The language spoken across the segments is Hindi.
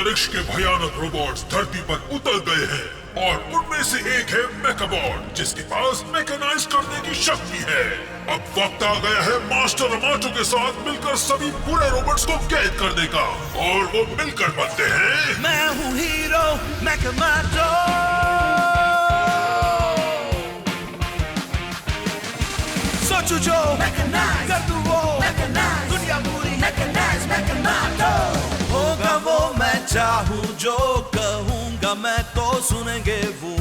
अंतरिक्ष के भयानक रोबोट्स धरती पर उतर गए हैं और उनमें से एक है मेकाबॉट, जिसके पास मैकेनाइज करने की शक्ति है। अब वक्त आ गया है मास्टर अमाटो के साथ मिलकर सभी बुरे रोबोट्स को कैद करने का, और वो मिलकर बनते हैं मैं हूँ हीरो मेकामाटो। सोचू जो मैकेनाइज कर दूँ वो मैकेनाइज, दुनिया पूरी मैकेनाइज मेकामाटो। होगा वो मैं चाहूँ जो कहूँगा मैं तो सुनेंगे वो।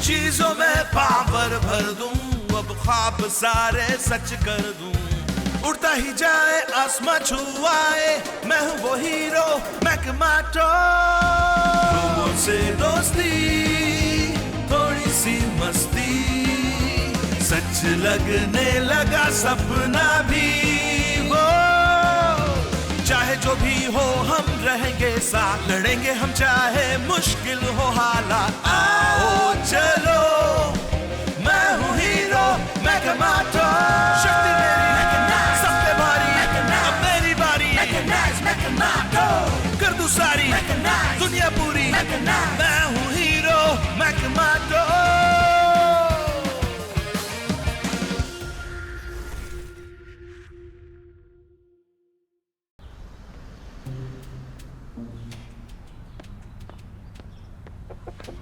चीजों में पावर भर दूँ, अब ख्वाब सारे सच कर दूँ। उड़ता ही जाए आसमां छुआए, मैं हूँ वो हीरो मेकामाटो। लोगों से दोस्ती थोड़ी सी मस्ती, सच लगने लगा सपना भी वो। चाहे जो भी हो हम रहेंगे साथ, लड़ेंगे हम चाहे मुश्किल हो हालात। आओ चलो मैं हूँ हीरो मेकामाटो। शक्ति मेरी सब पे भारी, अब मेरी बारी मेकामाटो। कर दूं सारी दुनिया पूरी, मैं हूँ हीरो मेकामाटो।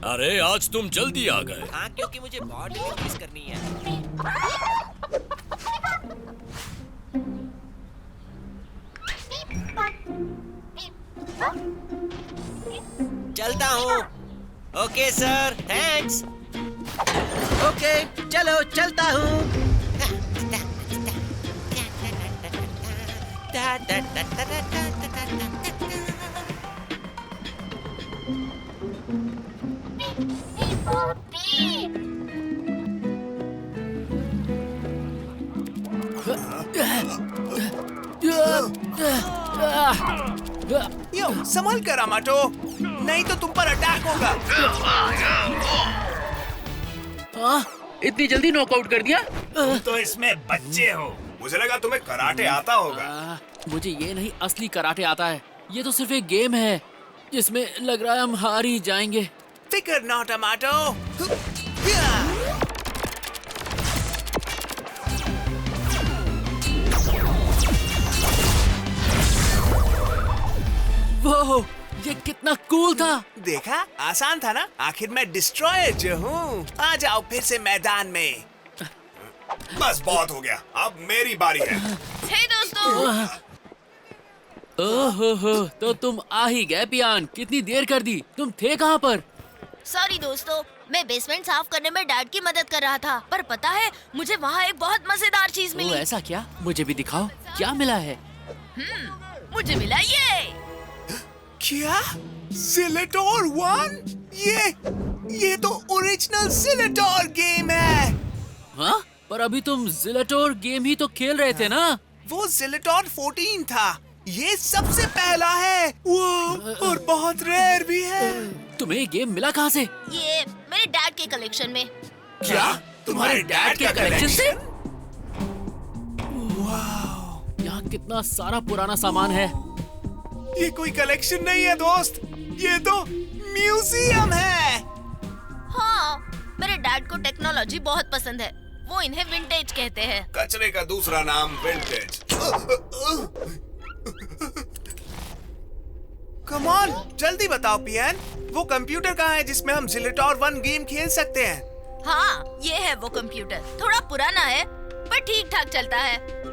अरे आज तुम जल्दी आ गए। हाँ, क्योंकि मुझे बहुत डिलीवरीज करनी है। चलता हूँ। Okay sir, thanks. ओके चलो चलता हूँ। यो संभल कर अमाटो, नहीं तो तुम पर अटैक होगा। इतनी जल्दी नॉकआउट कर दिया? तुम तो इसमें बच्चे हो, मुझे लगा तुम्हें कराटे आता होगा। मुझे ये नहीं असली कराटे आता है, ये तो सिर्फ एक गेम है जिसमें लग रहा है हम हार ही जाएंगे। फिकर नॉट अमाटो। वो ये कितना कूल था। देखा, आसान था ना। आखिर मैं डिस्ट्रॉयर जो हूँ। आ जाओ फिर से मैदान में। बस बहुत हो गया, अब मेरी बारी है। हे दोस्तों। ओहो, तो तुम आ ही गए पियान। कितनी देर कर दी, तुम थे कहाँ पर? सॉरी दोस्तों, मैं बेसमेंट साफ करने में डैड की मदद कर रहा था, पर पता है मुझे वहाँ एक बहुत मजेदार चीज मिली। ऐसा क्या? मुझे भी दिखाओ, क्या मिला है? मुझे मिला ये। क्या? ज़िलेटोर 1? ये तो ओरिजिनल ज़िलेटोर गेम है। हाँ? पर अभी तुम ज़िलेटोर गेम ही तो खेल रहे थे ना? वो ज़िलेटोर 14 था। ये सबसे पहला है वो, और बहुत रेयर भी है। तुम्हें ये गेम मिला कहाँ से? ये मेरे डैड के कलेक्शन में। क्या? तुम्हारे डैड के कलेक्शन से? वाह, यहाँ कितना सारा पुराना सामान है। ये कोई कलेक्शन नहीं है दोस्त, ये तो म्यूजियम है। हाँ, मेरे डैड को टेक्नोलॉजी बहुत पसंद है, वो इन्हें विंटेज कहते हैं। कचरे का दूसरा नाम विंटेज। कम ऑन, जल्दी बताओ पियान, वो कंप्यूटर कहाँ है जिसमें हम ज़िलेटोर 1 गेम खेल सकते हैं? हाँ, ये है वो कंप्यूटर। थोड़ा पुराना है पर ठीक ठाक चलता है।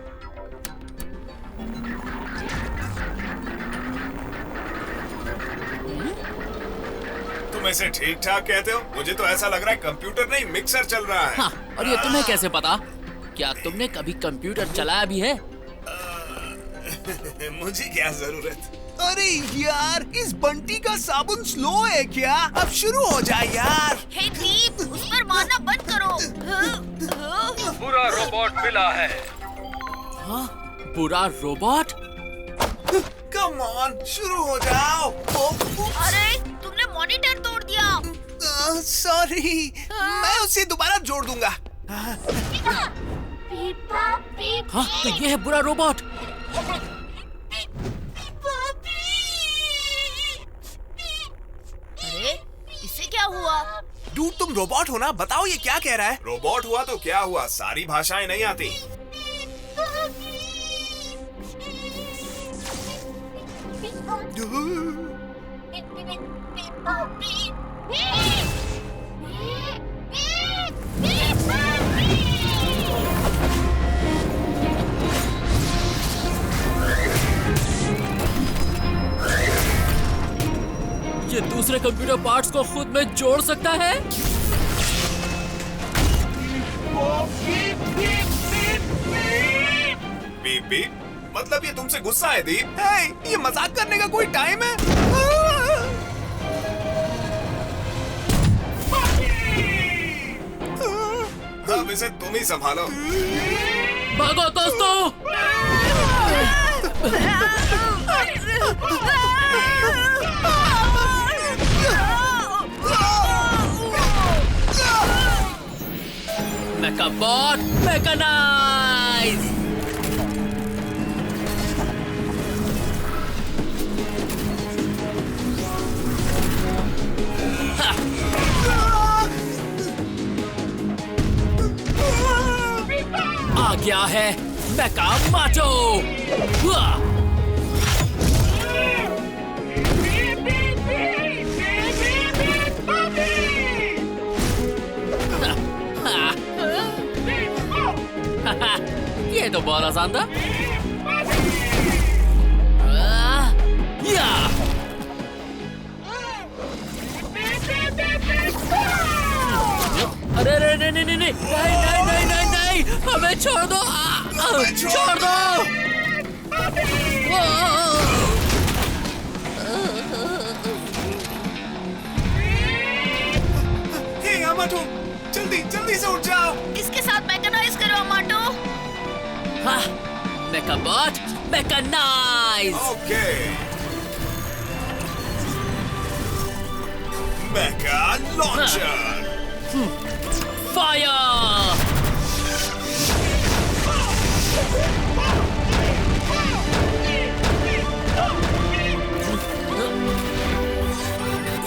तुम ऐसे ठीक ठाक कहते हो? मुझे तो ऐसा लग रहा है कंप्यूटर नहीं मिक्सर चल रहा है। हाँ, और ये तुम्हें कैसे पता? क्या तुमने कभी कंप्यूटर चलाया भी है? मुझे क्या जरूरत? अरे यार, इस बंटी का साबुन स्लो है क्या? अब शुरू हो जाए यार। हे दीप, उस पर मारना बंद करो। बुरा रोबोट मिला है। हाँ? बुरा रोबोट? कम ऑन, शुरू हो जाओ। अरे, तुमने मॉनिटर तोड़ दिया। सॉरी, मैं उसे दोबारा जोड़ दूंगा। हाँ, तो ये है बुरा रोबोट। तुम रोबोट हो ना? बताओ ये क्या कह रहा है? रोबोट हुआ तो क्या हुआ, सारी भाषाएं नहीं आती। ये दूसरे कंप्यूटर पार्ट्स को खुद में जोड़ सकता है? बीप बीप, मतलब ये तुमसे गुस्सा है दीप? हे, ये मजाक करने का कोई टाइम है? अब इसे तुम ही संभालो। भागो दोस्तों! मेकाबॉट मैकेनाइज! आ गया है मेकामाटो! ये तो बहुत आसान था। या! अरे नहीं नहीं नहीं नहीं नहीं नहीं नहीं नहीं, हमें छोड़ दो! छोड़ दो! हे अमाटो, जल्दी जल्दी से उठ जाओ। इसके साथ मैकेनाइज करो अमाटो। हाँ, मेकाबॉट मैकेनाइज! ओके। मेका लॉन्चर। फायर!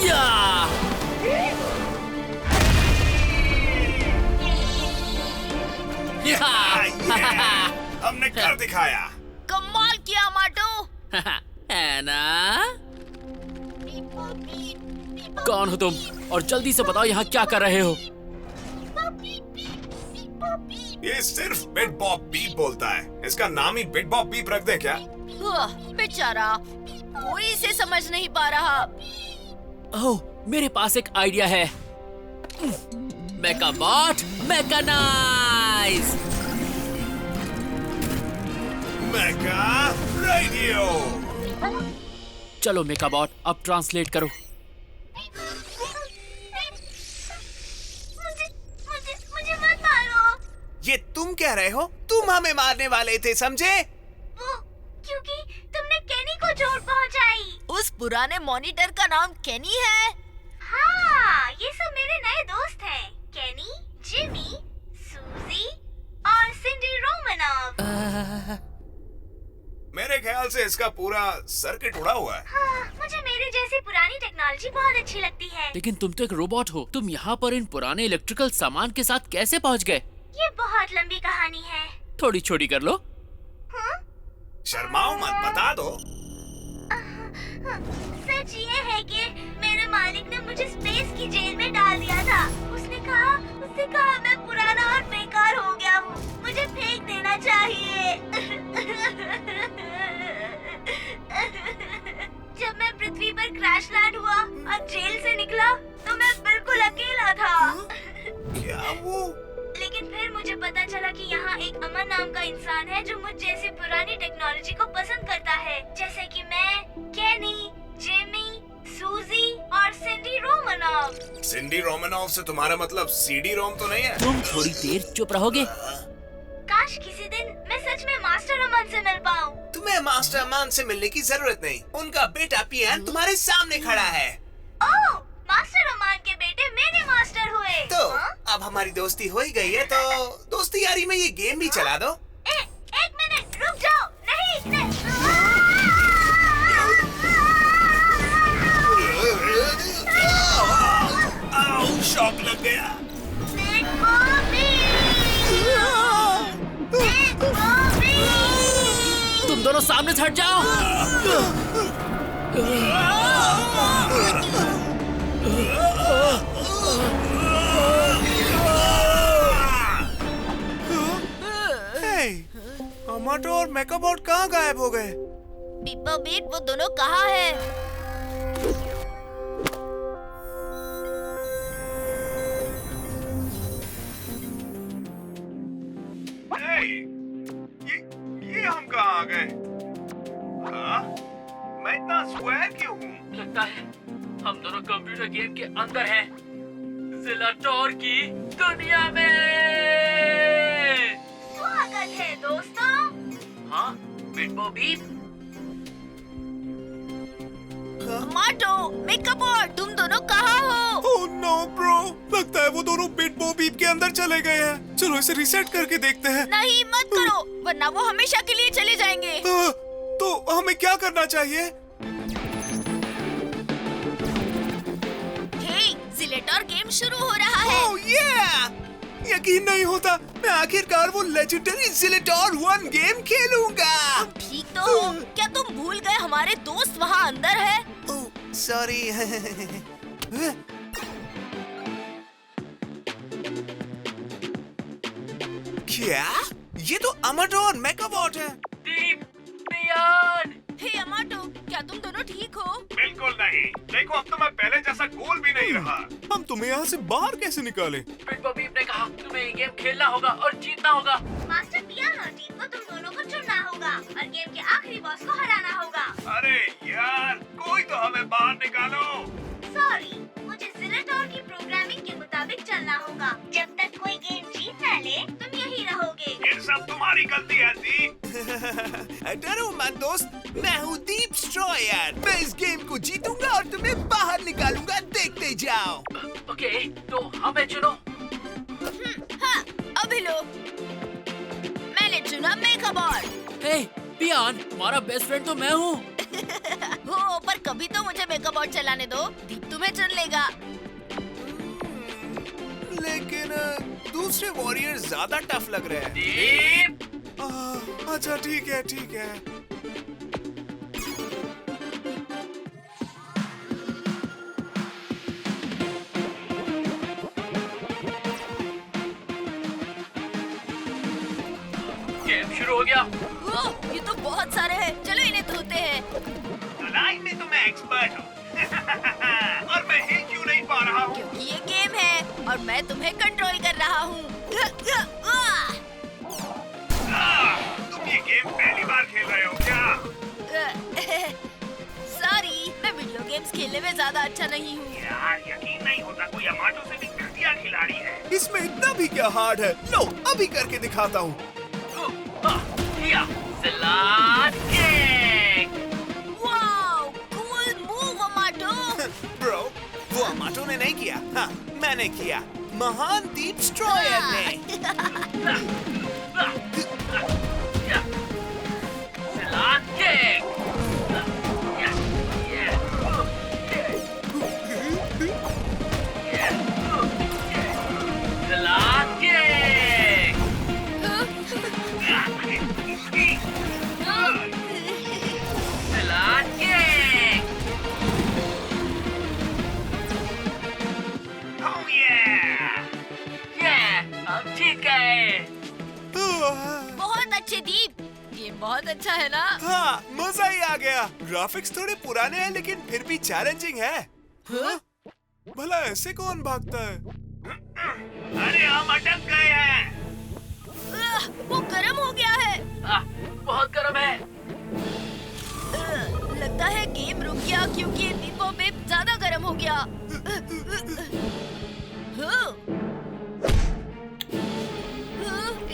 या! हमने कर दिखाया। कमाल किया अमाटो। है ना? कौन हो तुम? और जल्दी से बताओ यहाँ क्या कर रहे हो? ये सिर्फ बिट बॉप बीप बोलता है। इसका नाम ही बिट बॉप बीप रख दे क्या? बेचारा, कोई इसे समझ नहीं पा रहा। ओह, मेरे पास एक आइडिया है। मेकाबॉट मैकेनाइज! मेका रेडियो। चलो मेकाबॉट, अब ट्रांसलेट करो। मुझे मत मारो। ये तुम कह रहे हो? तुम हमें मारने वाले थे, समझे? क्योंकि तुमने केनी को चोट पहुंचाई। उस पुराने मॉनिटर का नाम केनी है? हाँ, ये सब मेरे नए दोस्त हैं। केनी, जिमी, सूजी और सिंडी रोमनोव। मेरे ख्याल से इसका पूरा सर्किट उड़ा हुआ है। हाँ, मुझे मेरी जैसी पुरानी टेक्नोलॉजी बहुत अच्छी लगती है। लेकिन तुम तो एक रोबोट हो। तुम यहाँ पर इन पुराने इलेक्ट्रिकल सामान के साथ कैसे पहुँच गए? ये बहुत लंबी कहानी है। थोड़ी छोटी कर लो। शर्माओ मत, बता दो। सच ये है कि मेरे मालिक ने मुझे स्पेस की जेल में डाल दिया था। उसने कहा मैं पुराना और बेकार हो गया हूँ, मुझे फेंक देना चाहिए। जब मैं पृथ्वी पर क्रैश लैंड हुआ और जेल से निकला तो मैं बिल्कुल अकेला था। क्या वो? लेकिन फिर मुझे पता चला कि यहाँ एक अमन नाम का इंसान है जो मुझ जैसी पुरानी टेक्नोलॉजी को पसंद करता है, जैसे कि मैं, केनी, जेमी, सूजी और सिंडी रोमनोव। सिंडी रोमनोव से तुम्हारा मतलब सीडी रोम तो नहीं है? तुम थोड़ी देर चुप रहोगे? काश किसी दिन मैं सच में मास्टर अमन से मिल पाऊँ। तुम्हें मास्टर अमान से मिलने की जरूरत नहीं। उनका बेटा पियान तुम्हारे सामने खड़ा है। ओह, मास्टर अमान के बेटे मेरे मास्टर हुए। तो अब हमारी दोस्ती हो ही गई है, तो दोस्ती यारी में ये गेम भी चला दो। एक मिनट रुक जाओ। नहीं, आउश! शॉक लग गया। बिग बॉबी! बिग बॉबी! तुम दोनों सामने से हट जाओ। अमाटो और मेकाबॉट कहाँ गायब हो गए? बीपो बीट, वो दोनों कहाँ है? ये हम कहाँ आ गए? हाँ? मैं इतना स्क्वायर क्यों हूँ? लगता है हम दोनों कंप्यूटर गेम के अंदर हैं, ज़िलाटोर की दुनिया में। स्वागत है दोस्तों। हाँ, बिटबो बीप। माटो, मेकाबॉट, तुम दोनों कहाँ हो? ओह नो ब्रो, लगता है वो दोनों बिटबो बीप के अंदर चले गए हैं। चलो इसे रीसेट करके देखते हैं। नहीं, मत करो, वरना वो हमेशा के लिए चले जाएंगे। तो हमें क्या करना चाहिए? हे, ज़िलेटोर गेम शुरू हो रहा है। ओह ये! यकीन नहीं होता, मैं आखिरकार वो लेजेंडरी ज़िलेटोर 1 गेम खेलूंगा। ठीक तो हो, क्या तुम भूल गए हमारे दोस्त वहाँ अंदर है? Oh sorry. क्या? ये तो अमाटो और मेकाबॉट है। दीप, बियान। हे अमाटो, क्या तुम दोनों ठीक हो? बिल्कुल नहीं। देखो अब तो मैं पहले जैसा कूल भी नहीं रहा। हम तुम्हें यहाँ से बाहर कैसे निकाले? बिटबो बीप ने कहा तुम्हें ये गेम खेलना होगा और जीतना होगा। मास्टर पियानो टीम को तुम दोनों को चुनना होगा और गेम के आखिरी बॉस को हराना होगा। अरे यार, कोई तो हमें बाहर निकालो। सॉरी, मुझे ज़िलेटोर की प्रोग्रामिंग के मुताबिक चलना होगा। जब तक कोई गेम जीत न ले, तुम यही रहोगे। ये सब तुम्हारी गलती है दीप। डरो मत दोस्त, मैं हूँ दीप स्ट्रॉयर। मैं इस गेम को जीतूंगा और तुम्हें बाहर निकालूंगा, देखते जाओ। ओके, तो हमें चुनो। हाँ, अभी लो। मैंने चुना मेकाबॉट। हे, बियान, तुम्हारा बेस्ट फ्रेंड तो मैं हूँ। हो, पर कभी तो मुझे मेकाबॉट चलाने दो। दीप तुम्हें चुन लेगा। लेकिन दूसरे वॉरियर ज्यादा टफ लग रहे हैं। दीप, अच्छा ठीक है, ठीक है। गेम शुरू हो गया। ओह, ये तो बहुत सारे हैं। चलो इन्हें धोते हैं। धुलाई में तो मैं एक्सपर्ट हूँ। और मैं हिल क्यों नहीं पा रहा हूँ? क्योंकि ये गेम है और मैं तुम्हें कंट्रोल कर रहा हूँ। तुम ये गेम पहली बार खेल रहे हो क्या? सॉरी, मैं वीडियो गेम्स खेलने में ज्यादा अच्छा नहीं हूँ। यार यकीन नहीं होता, कोई अमाटो से भी घटिया खिलाड़ी है। इसमें इतना भी क्या हार्ड है? लो अभी करके दिखाता हूँ। Wow, cool move Amato. Bro, वो अमाटो ने नहीं किया, हाँ मैंने किया। महान दीप स्ट्रॉयर ने। बहुत अच्छे दीप, गेम बहुत अच्छा है ना? हाँ, मजा ही आ गया। ग्राफिक्स थोड़े पुराने हैं लेकिन फिर भी चैलेंजिंग है। हाँ? भला ऐसे कौन भागता है? अरे हम अटक गए हैं। वो गर्म हो गया है। बहुत गर्म है। लगता है गेम रुक गया क्योंकि बीपो बीप ज्यादा गर्म हो गया।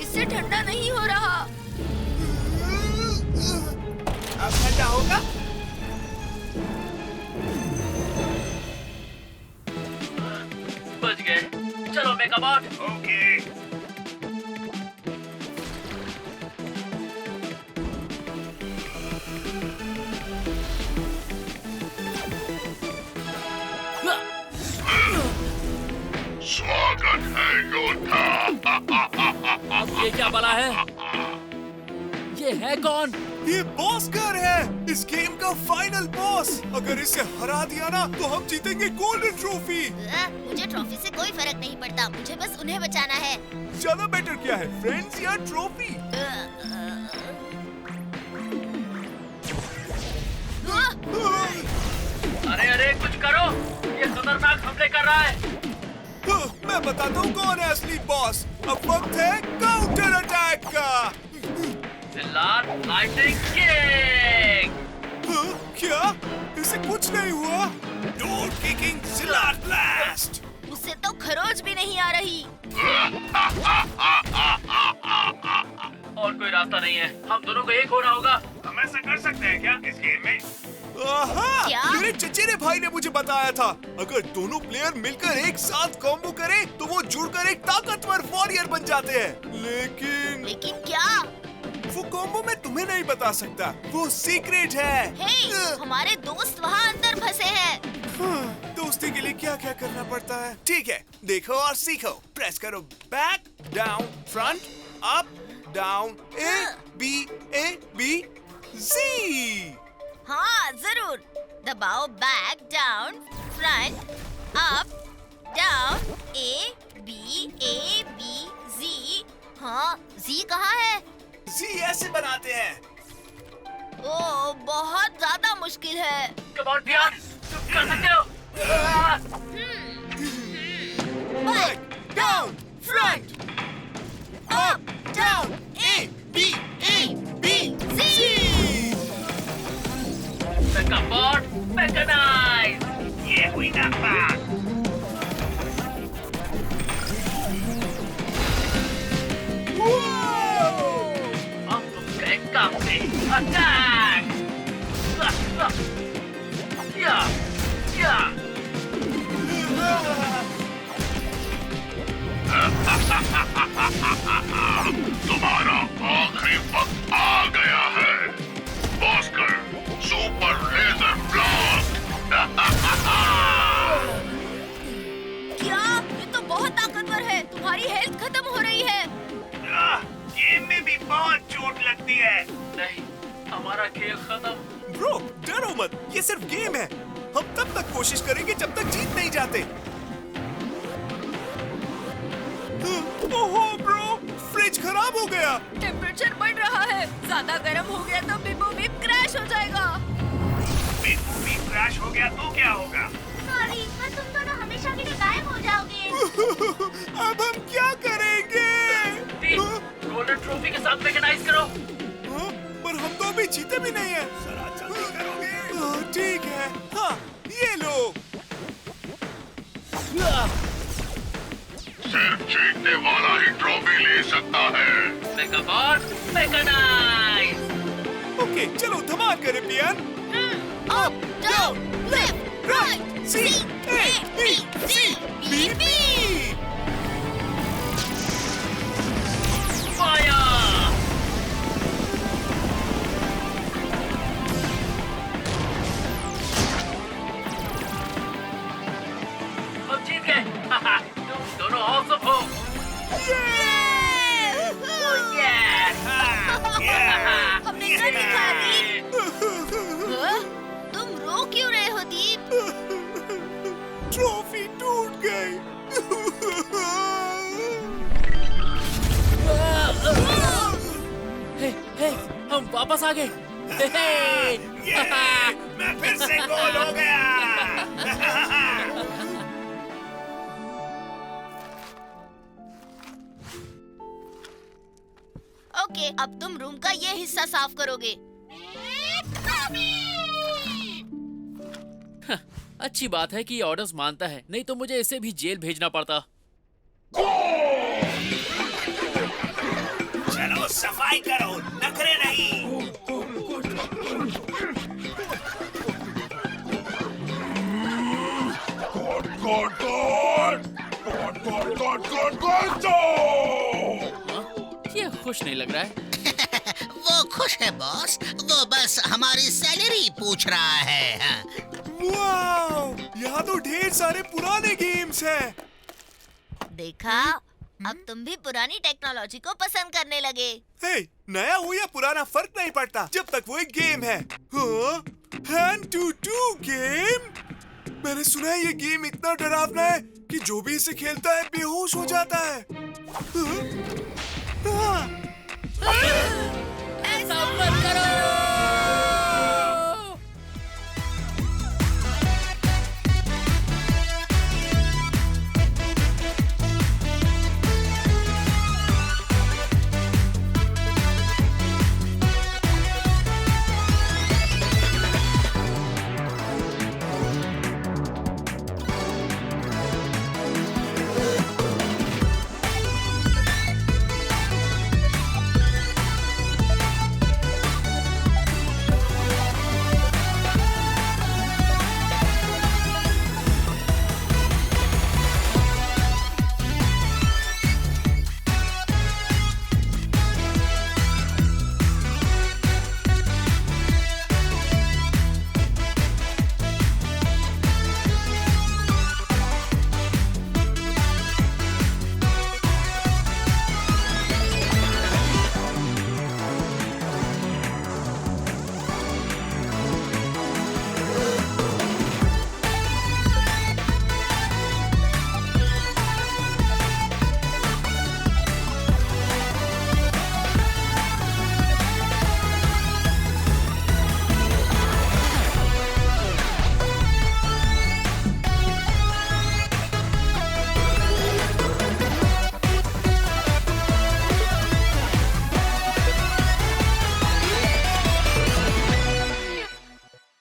इससे ठंडा नहीं हो रहा। अब ठंडा होगा? बच गए। चलो मेकाबॉट। ओके। स्वागत है योद्धा। अब ये क्या बला है? ये है कौन? ये बॉस्कर है, इस गेम का फाइनल बॉस। अगर इसे हरा दिया ना तो हम जीतेंगे गोल्डन ट्रॉफी। मुझे ट्रॉफी से कोई फर्क नहीं पड़ता, मुझे बस उन्हें बचाना है। ज्यादा बेटर क्या है, फ्रेंड्स या ट्रॉफी? अरे अरे कुछ करो, ये खतरनाक हमले कर रहा है। मैं बताता हूँ कौन है असली बॉस। अब वक्त है काउंटर अटैक का। जिल्लात लाइटनिंग किक। क्या? इसे कुछ नहीं हुआ? डोर किकिंग जिलाट ब्लास्ट। उससे तो खरोच भी नहीं आ रही। और कोई रास्ता नहीं है, हम दोनों को एक होना होगा। हम ऐसा कर सकते हैं क्या इस गेम में? क्या? मेरे चचेरे भाई ने मुझे बताया था, अगर दोनों प्लेयर मिलकर एक साथ कॉम्बो करें तो वो जुड़कर एक ताकतवर वॉरियर बन जाते हैं। लेकिन क्या? वो कॉम्बो मैं तुम्हें नहीं बता सकता, वो सीक्रेट है। हमारे दोस्त वहाँ अंदर फंसे हैं। दोस्ती के लिए क्या क्या करना पड़ता है? ठीक है, देखो और सीखो। प्रेस करो back, down, front, up, down, A B G. हाँ जरूर, दबाओ back, down, front, up, down, A B G. हाँ, जी कहाँ है? जी ऐसे बनाते हैं। ओ, बहुत ज्यादा मुश्किल है। कम ऑन पियान, तुम कर सकते हो। Back, down, front, up, down, A B G. Megabot mechanize. ये हुई ना बात। अब तुम गए काम से। अटैक। या तुम्हारा आखिरी वक्त आ गया है, बॉस्कर। Super laser blast. क्या? ये तो बहुत ताकतवर है। तुम्हारी हेल्थ खत्म हो रही है। गेम में भी बहुत चोट लगती है। नहीं, हमारा खेल खत्म। ब्रो, डरो मत, ये सिर्फ गेम है। हम तब तक कोशिश करेंगे जब तक जीत नहीं जाते। ओहो ब्रो, फ्रिज खराब हो गया। टेम्परेचर बढ़ रहा है, ज्यादा गर्म हो गया तो बिबो बीप क्रैश हो जाएगा। बिबो बीप क्रैश हो गया तो क्या होगा? सॉरी, पर तुम दोनों हमेशा के लिए गायब हो जाओगे। अब हम क्या करेंगे? गोल्डन ट्रॉफी के साथ मैकेनाइज करो। पर हम तो अभी जीते भी नहीं है। जरा जल्दी करोगे? ठीक है, हाँ, ये लो। सिर्फ जीतने वाला ही ट्रॉफी ले सकता है। मेगाबॉट मैकेनाइज। ओके, चलो धमाल करें पियान। अप, डाउन, लेफ्ट, राइट, सी, ए, बी, सी, बी, बी। फायर। हम जीत गए। तुम दोनों ऑसम हो। हमने कर दिखा दीप। तुम रो क्यों रहे हो दीप? ट्रॉफी टूट गई। हे, हम वापस आ गए। मैं फिर से गोल हो गया। ओके, अब तुम रूम का ये हिस्सा साफ करोगे। अच्छी बात है कि ऑर्डर्स मानता है, नहीं तो मुझे इसे भी जेल भेजना पड़ता। चलो सफाई करो, नखरे नहीं। ये खुश नहीं लग रहा है। वो खुश है बॉस, वो बस हमारी सैलरी पूछ रहा है। वाओ, यहाँ तो ढेर सारे पुराने गेम्स हैं। देखा, अब तुम भी पुरानी टेक्नोलॉजी को पसंद करने लगे। हे, नया हो या पुराना फर्क नहीं पड़ता जब तक वो एक गेम है। Hand to to game? मैंने सुना है ये गेम इतना डरावना है कि जो भी इसे खेलता है बेहोश हो जाता है।